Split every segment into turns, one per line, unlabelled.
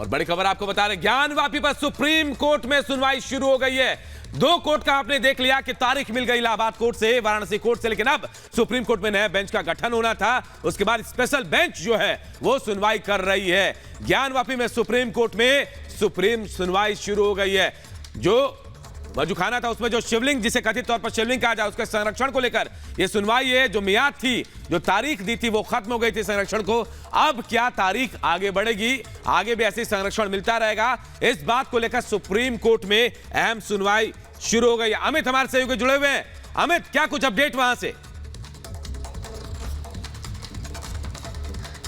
और बड़ी खबर आपको बता रहे, ज्ञानवापी पर सुप्रीम कोर्ट में सुनवाई शुरू हो गई है। दो कोर्ट का आपने देख लिया कि तारीख मिल गई इलाहाबाद कोर्ट से, वाराणसी कोर्ट से, लेकिन अब सुप्रीम कोर्ट में नए बेंच का गठन होना था। उसके बाद स्पेशल बेंच जो है वो सुनवाई कर रही है। ज्ञानवापी में सुप्रीम कोर्ट में सुनवाई शुरू हो गई है। जो वजूखाना था उसमें जो शिवलिंग, जिसे कथित तौर पर शिवलिंग कहा जाए, उसके संरक्षण को लेकर यह सुनवाई है। जो मियाद थी, जो तारीख दी थी, वो खत्म हो गई थी संरक्षण को। अब क्या तारीख आगे बढ़ेगी, आगे भी ऐसे संरक्षण मिलता रहेगा, इस बात को लेकर सुप्रीम कोर्ट में अहम सुनवाई शुरू हो गई। अमित हमारे सहयोगी जुड़े हुए हैं। अमित, क्या कुछ अपडेट वहां से?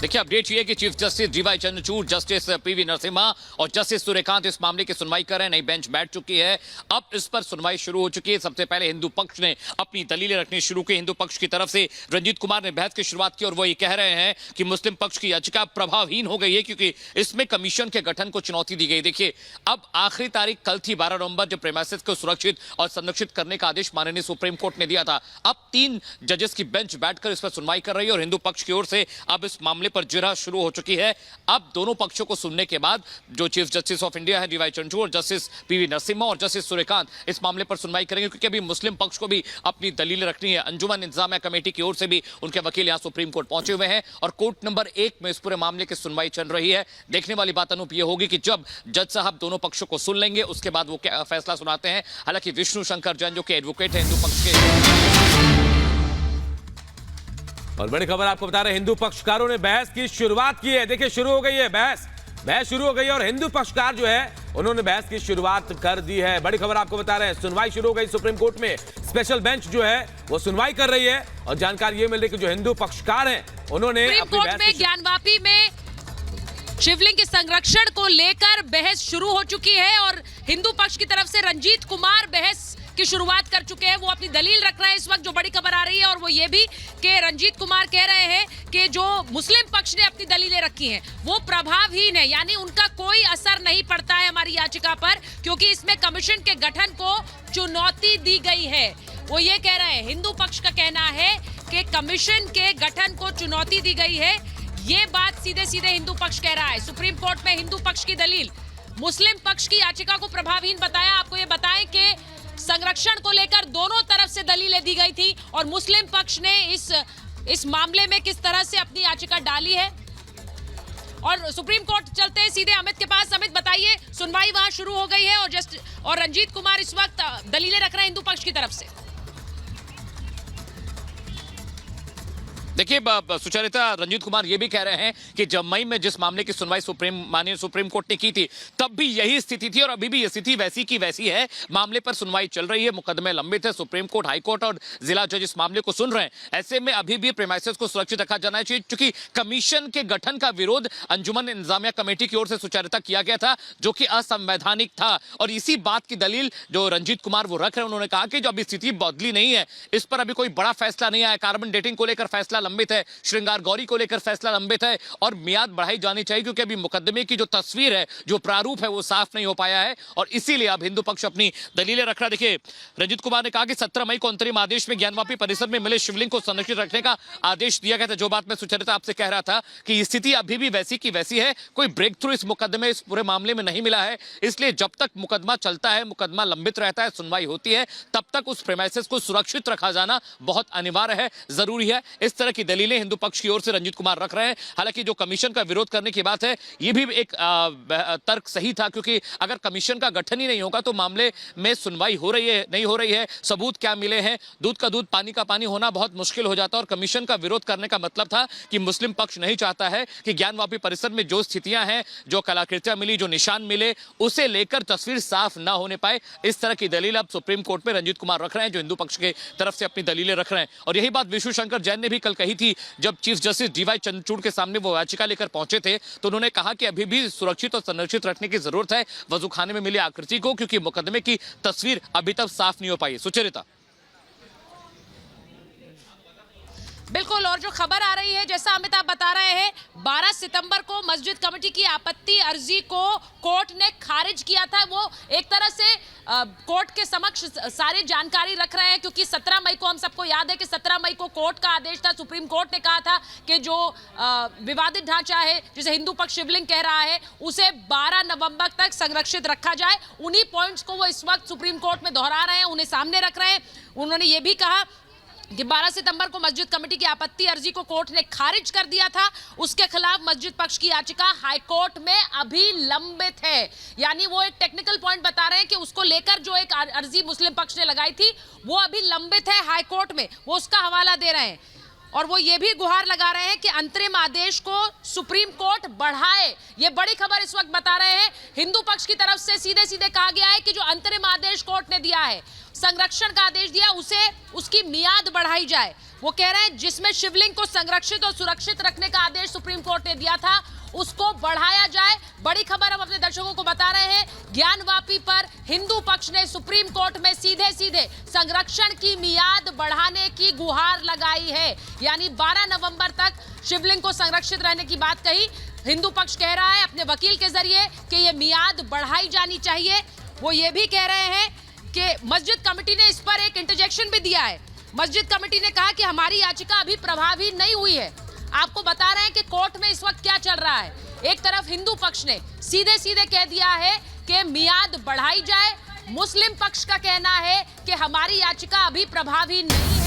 देखिए, अपडेट ये है कि chief justice DY Chandrachud, justice PV Narasimha और जस्टिस सूर्यकांत इस मामले की सुनवाई कर रहे हैं। नई बेंच बैठ चुकी है, अब इस पर सुनवाई शुरू हो चुकी है। सबसे पहले हिंदू पक्ष ने अपनी दलीलें रखनी शुरू की। हिंदू पक्ष की तरफ से रंजीत कुमार ने बहस की शुरुआत की और वो ये कह रहे हैं कि मुस्लिम पक्ष की याचिका प्रभावहीन हो गई है क्योंकि इसमें कमीशन के गठन को चुनौती दी गई। देखिए, अब आखिरी तारीख कल थी 12 नवंबर, जब प्रेमाइसेस को सुरक्षित और संरक्षित करने का आदेश माननीय सुप्रीम कोर्ट ने दिया था। अब 3 जजेस की बेंच बैठकर इस पर सुनवाई कर रही है और हिंदू पक्ष की ओर से अब इस मामले पर जिरह शुरू हो चुकी है। अब दोनों पक्षों को सुनने के बाद जो चीफ जस्टिस ऑफ इंडिया है डीवाई चंद्रचूड़ और जस्टिस पीवी नरसिम्हा और जस्टिस सूर्यकांत इस मामले पर सुनवाई करेंगे, क्योंकि अभी मुस्लिम पक्ष को भी अपनी दलीलें रखनी है। अंजुमन इंतजामिया कमेटी की ओर से भी उनके वकील यहां सुप्रीम कोर्ट पहुंचे हुए हैं और कोर्ट नंबर 1 में इस पूरे मामले की सुनवाई चल रही है। देखने वाली बात अनूप यह होगी कि जब जज साहब दोनों पक्षों को सुन लेंगे उसके बाद वो क्या फैसला सुनाते हैं। हालांकि विष्णु शंकर जैन जो कि एडवोकेट है हिंदू पक्ष के।
और बड़ी खबर आपको बता रहे, हिंदू पक्षकारों ने बहस की शुरुआत की है। देखिए, शुरू हो गई है बहस शुरू हो गई है और हिंदू पक्षकार जो है उन्होंने बहस की शुरुआत कर दी है। बड़ी खबर आपको बता रहे हैं, सुनवाई शुरू हो गई सुप्रीम कोर्ट में। स्पेशल बेंच जो है वो सुनवाई कर रही है और जानकारी ये मिल रही है कि जो हिंदू पक्षकार हैं उन्होंने अपनी
कोर्ट में ज्ञानवापी में शिवलिंग के संरक्षण को लेकर बहस शुरू हो चुकी है और हिंदू पक्ष की तरफ से रंजीत कुमार बहस की शुरुआत कर चुके हैं। वो अपनी दलील रख रहे हैं। इस वक्त जो बड़ी खबर आ रही है और वो ये भी कि रंजीत कुमार कह रहे हैं कि जो मुस्लिम पक्ष ने अपनी दलीलें रखी हैं वो प्रभावहीन है, यानी उनका कोई असर नहीं पड़ता है हमारी याचिका पर, क्योंकि इसमें कमीशन के गठन को चुनौती दी गई है। वो ये कह रहे हैं, हिंदू पक्ष का कहना है कि कमीशन के गठन को चुनौती दी गई है। ये बात सीधे सीधे हिंदू पक्ष कह रहा है। सुप्रीम कोर्ट में हिंदू पक्ष की दलील, मुस्लिम पक्ष की याचिका को प्रभावहीन बताया। आपको ये बताएं कि संरक्षण को लेकर दोनों तरफ से दलीलें दी गई थी और मुस्लिम पक्ष ने इस मामले में किस तरह से अपनी याचिका डाली है। और सुप्रीम कोर्ट चलते हैं सीधे अमित के पास। अमित, बताइए, सुनवाई वहां शुरू हो गई है और रंजीत कुमार इस वक्त दलीलें रख रहे हैं हिंदू पक्ष की तरफ से।
देखिए सुचरिता, रंजीत कुमार ये भी कह रहे हैं कि जब मई में जिस मामले की सुनवाई माननीय सुप्रीम कोर्ट ने की थी तब भी यही स्थिति थी और अभी भी ये स्थिति वैसी की वैसी है। मामले पर सुनवाई चल रही है, मुकदमे लंबित है, सुप्रीम कोर्ट, हाई कोर्ट और जिला जज इस मामले को सुन रहे हैं। ऐसे में अभी भी प्रेमाइसेस को सुरक्षित रखा जाना चाहिए, क्योंकि कमीशन के गठन का विरोध अंजुमन इंतजामिया कमेटी की ओर से सुचरिता किया गया था, जो कि असंवैधानिक था। और इसी बात की दलील जो रंजीत कुमार वो रख रहे हैं, उन्होंने कहा कि जो अभी स्थिति बदली नहीं है, इस पर अभी कोई बड़ा फैसला नहीं आया। कार्बन डेटिंग को लेकर फैसला लंबित है, श्रृंगार गौरी को लेकर फैसला लंबित है और मियाद बढ़ाई जानी चाहिए, क्योंकि अभी मुकदमे की जो तस्वीर है, जो प्रारूप है, वो साफ नहीं हो पाया है और इसीलिए अब हिंदू पक्ष अपनी दलीलें रख रहा है। देखिए, रंजीत कुमार ने कहा कि 17 मई को अंतरिम आदेश में ज्ञानवापी परिसर में मिले शिवलिंग को संरक्षित रखने का आदेश दिया गया था। जो बात मैं सुचरिता आपसे कह रहा था कि स्थिति अभी भी वैसी की वैसी है, कोई ब्रेक थ्रू इस मुकदमे, इस पूरे मामले में नहीं मिला है। इसलिए जब तक मुकदमा चलता है, मुकदमा लंबित रहता है, सुनवाई होती है, तब तक उस प्रेमाइसेस को सुरक्षित रखा जाना बहुत अनिवार्य है, जरूरी है। इस तरह की दलीलें हिंदू पक्ष की ओर से रंजीत कुमार रख रहे हैं। हालांकि जो कमीशन का विरोध करने की बात है, यह भी एक तर्क सही था, क्योंकि अगर कमीशन का गठन ही नहीं होगा तो मामले में सुनवाई हो रही है नहीं हो रही है, सबूत क्या मिले हैं, दूध का दूध पानी का पानी होना बहुत मुश्किल हो जाता है। और कमीशन का विरोध करने का मतलब था कि मुस्लिम पक्ष नहीं चाहता है कि ज्ञानवापी परिसर में जो स्थितियां हैं, जो कलाकृतियां मिली, जो निशान मिले, उसे लेकर तस्वीर साफ ना होने पाए। इस तरह की दलील अब सुप्रीम कोर्ट में रंजीत कुमार रख रहे हैं, जो हिंदू पक्ष के तरफ से अपनी दलीलें रख रहे हैं। और यही बात विष्णु शंकर जैन ने भी कल कही थी, जब चीफ जस्टिस डीवाई चंद्रचूड़ के सामने वो याचिका लेकर पहुंचे थे, तो उन्होंने कहा कि अभी भी सुरक्षित और संरक्षित रखने की जरूरत है वजूखाने में मिली आकृति को, क्योंकि मुकदमे की तस्वीर अभी तक साफ नहीं हो पाई। सुचरिता।
बिल्कुल, और जो खबर आ रही है, जैसा अमित आप बता रहे हैं, 12 सितंबर को मस्जिद कमेटी की आपत्ति अर्जी को कोर्ट ने खारिज किया था। वो एक तरह से कोर्ट के समक्ष सारी जानकारी रख रहे हैं, क्योंकि 17 मई को हम सबको याद है कि 17 मई को कोर्ट का आदेश था, सुप्रीम कोर्ट ने कहा था कि जो विवादित ढांचा है जिसे हिंदू पक्ष शिवलिंग कह रहा है उसे 12 नवंबर तक संरक्षित रखा जाए। उन्हीं पॉइंट्स को वो इस वक्त सुप्रीम कोर्ट में दोहरा रहे हैं, उन्हें सामने रख रहे हैं। उन्होंने ये भी कहा कि 12 सितंबर को मस्जिद कमेटी की आपत्ति अर्जी को कोर्ट ने खारिज कर दिया था, उसके खिलाफ मस्जिद पक्ष की याचिका हाईकोर्ट में अभी लंबित है। यानी वो एक टेक्निकल पॉइंट बता रहे हैं कि उसको लेकर जो एक अर्जी मुस्लिम पक्ष ने लगाई थी वो अभी लंबित है हाईकोर्ट में, वो उसका हवाला दे रहे हैं। और वो ये भी गुहार लगा रहे हैं कि अंतरिम आदेश को सुप्रीम कोर्ट बढ़ाए। ये बड़ी खबर इस वक्त बता रहे हैं, हिंदू पक्ष की तरफ से सीधे सीधे कहा गया है कि जो अंतरिम आदेश कोर्ट ने दिया है, संरक्षण का आदेश दिया, उसे उसकी मियाद बढ़ाई जाए। वो कह रहे हैं जिसमें शिवलिंग को संरक्षित और सुरक्षित रखने का आदेश सुप्रीम कोर्ट ने दिया था उसको बढ़ाया जाए। बड़ी खबर हम अपने दर्शकों को बता रहे हैं, ज्ञानवापी पर हिंदू पक्ष ने सुप्रीम कोर्ट में सीधे सीधे संरक्षण की मियाद बढ़ाने की गुहार लगाई है। यानी 12 नवंबर तक शिवलिंग को संरक्षित रहने की बात कही। हिंदू पक्ष कह रहा है अपने वकील के जरिए कि यह मियाद बढ़ाई जानी चाहिए। वो ये भी कह रहे हैं कि मस्जिद कमेटी ने इस पर एक इंटरजेक्शन भी दिया है। मस्जिद कमेटी ने कहा कि हमारी याचिका अभी प्रभावी नहीं हुई है। आपको बता रहे हैं कि कोर्ट में इस वक्त क्या चल रहा है। एक तरफ हिंदू पक्ष ने सीधे सीधे कह दिया है कि मियाद बढ़ाई जाए, मुस्लिम पक्ष का कहना है कि हमारी याचिका अभी प्रभावी नहीं